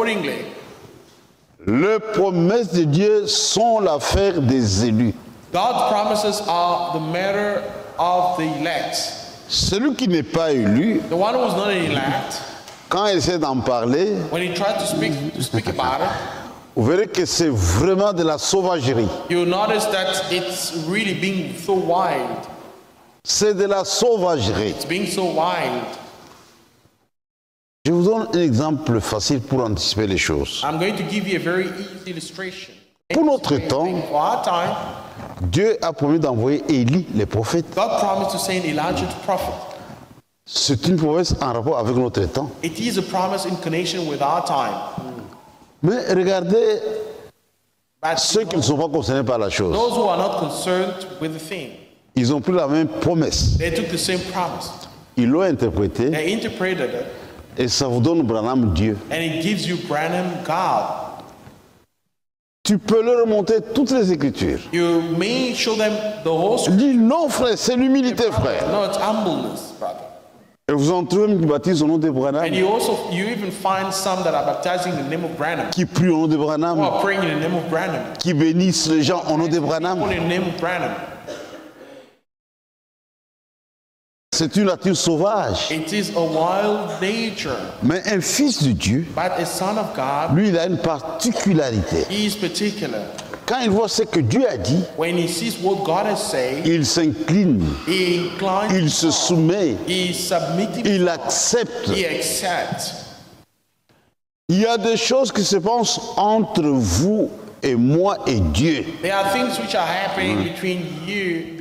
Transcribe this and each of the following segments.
accordingly. Les promesses de Dieu sont l'affaire des élus. God's promises are the matter of the elect. Celui qui n'est pas élu, The one who is not an elect, quand il essaie d'en parler, when he tried to speak about it, vous verrez que c'est vraiment de la sauvagerie. you'll notice that it's really being so wild. C'est de la sauvagerie. It's being so wild. Je vous donne un exemple facile pour anticiper les choses. I'm going to give you a very easy illustration. Pour notre temps, For our time, Dieu a promis d'envoyer Élie, les prophètes. God promised to send Elijah to prophet. C'est une promesse en rapport avec notre temps. It is a promise in connection with our time. Mais regardez But ceux qui ne sont pas concernés par la chose. those who are not concerned with the thing, Ils ont pris la même promesse. they took the same promise. Ils l'ont interprétée They interpreted it, et ça vous donne Branham Dieu. and it gives you Branham God. Tu peux leur montrer toutes les Écritures. You may show them the whole scripture. Dis non frère, c'est l'humilité frère. No, it's humbleness, brother. Et vous en trouvez même qui baptisent au nom de Branham, And you even find some that are baptizing in the name of Branham, qui prient au nom de who Branham, are praying in the name of Branham, qui bénissent les gens au nom de Branham. all in the name of Branham. C'est une nature sauvage. It is a wild nature, Mais un fils de Dieu, but a son of God, lui, il a une particularité. he is particular. Quand il voit ce que Dieu a dit, When he sees what God has said, il s'incline, he inclines, il se soumet, he submits, il accepte. he accepts. Il y a des choses qui se passent entre vous et moi et Dieu, There are things which are happening between you,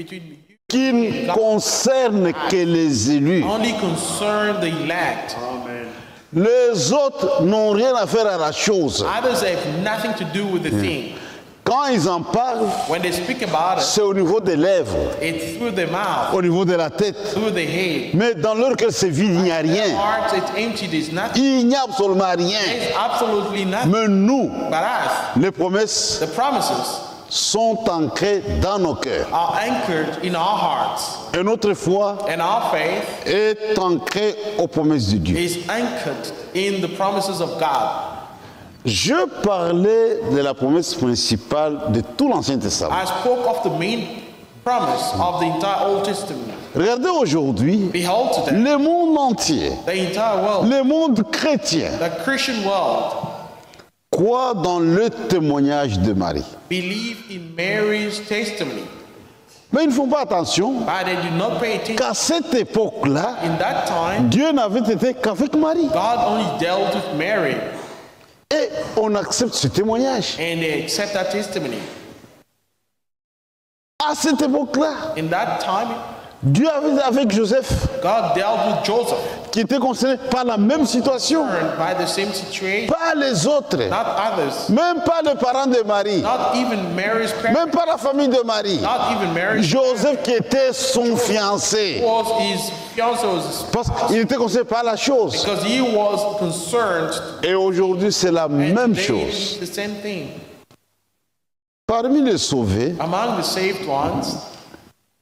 qui ne concernent que les élus. only concern the elect. Les autres n'ont rien à faire à la chose. Others have nothing to do with the thing. Quand ils en parlent, When they speak about it, c'est au niveau des lèvres, it's through the mouth, au niveau de la tête. through the head. Mais dans leur cœur, c'est vide, il n'y a rien. Heart, it's empty, there's nothing. Il n'y a absolument rien. There's absolutely nothing. Mais nous, But us, les promesses the promises sont ancrées dans nos cœurs. are anchored in our hearts. Et notre foi And our faith est ancrée aux promesses de Dieu. is anchored in the promises of God. Je parlais de la promesse principale de tout l'Ancien Testament. I spoke of the main promise of the entire Old Testament. Regardez aujourd'hui, Behold today, le monde entier, the entire world, le monde chrétien, the Christian world, croit dans le témoignage de Marie. believe in Mary's testimony. Mais ils ne font pas attention But they did not pay attention. qu'à cette époque-là, In that time, Dieu n'avait été qu'avec Marie. God only dealt with Mary, Et on accepte ce témoignage. and they accept that testimony. À cette époque-là, In that time, Dieu avait avec Joseph, God dealt with Joseph, qui était concerné par la même situation. turned by the same situation, Pas les autres, not others, même pas les parents de Marie, not even Mary's parents, même pas la famille de Marie. not even Mary's Joseph qui était son fiancé. was his fiancé, was Parce qu'il était concerné par la chose. because he was concerned. Et aujourd'hui, c'est la And même today chose. it's the same thing. Parmi les sauvés, Among the saved ones,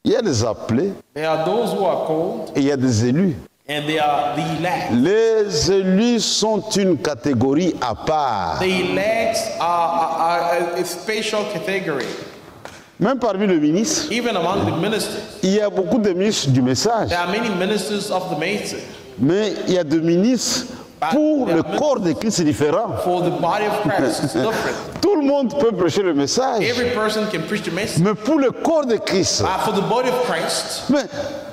il y a des appelés there are those who are called, et il y a des élus. and they are the elect. Les élus sont une catégorie à part. The elects are a special category. Même parmi les ministres, Even among the ministers, il y a beaucoup de ministres du message. there are many ministers of the message. Mais il y a des ministres pour le corps de Christ, c'est différent. For the body of Christ, it's different. Tout le monde peut prêcher le message. Every person can preach the message. Mais pour le corps de Christ, For the body of Christ, mais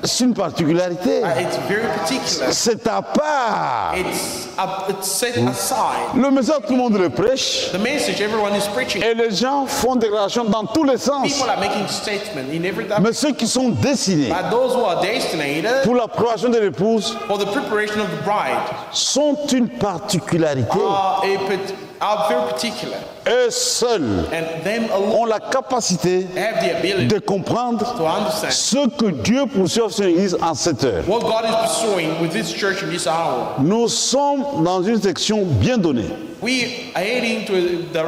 c'est une particularité. it's very particular. C'est à part. It's set aside. Le message, tout le monde le prêche. The message everyone is preaching. Et les gens font des déclarations dans tous les sens. People are making statements in every Mais ceux qui sont destinés But those who are destinated pour la préparation de l'épouse for the preparation of the bride sont une particularité. are very particular. Eux seuls And them alone ont la capacité have the ability de comprendre to understand ce que Dieu poursuit sur son Église en cette heure. what God is pursuing with this church in this hour. Nous sommes dans une section bien donnée. We are heading to a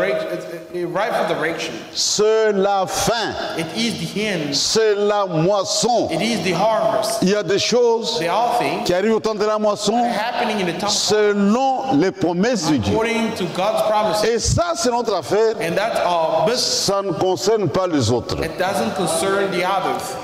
rightful direction. C'est la fin, It is the end. c'est la moisson. It is the harvest. Il y a des choses There are things qui arrivent au temps de la moisson happening in the time selon les promesses de Dieu. according to God's promises. Et ça, c'est notre affaire. And that's our business. Ça ne concerne pas les autres. It doesn't concern the others.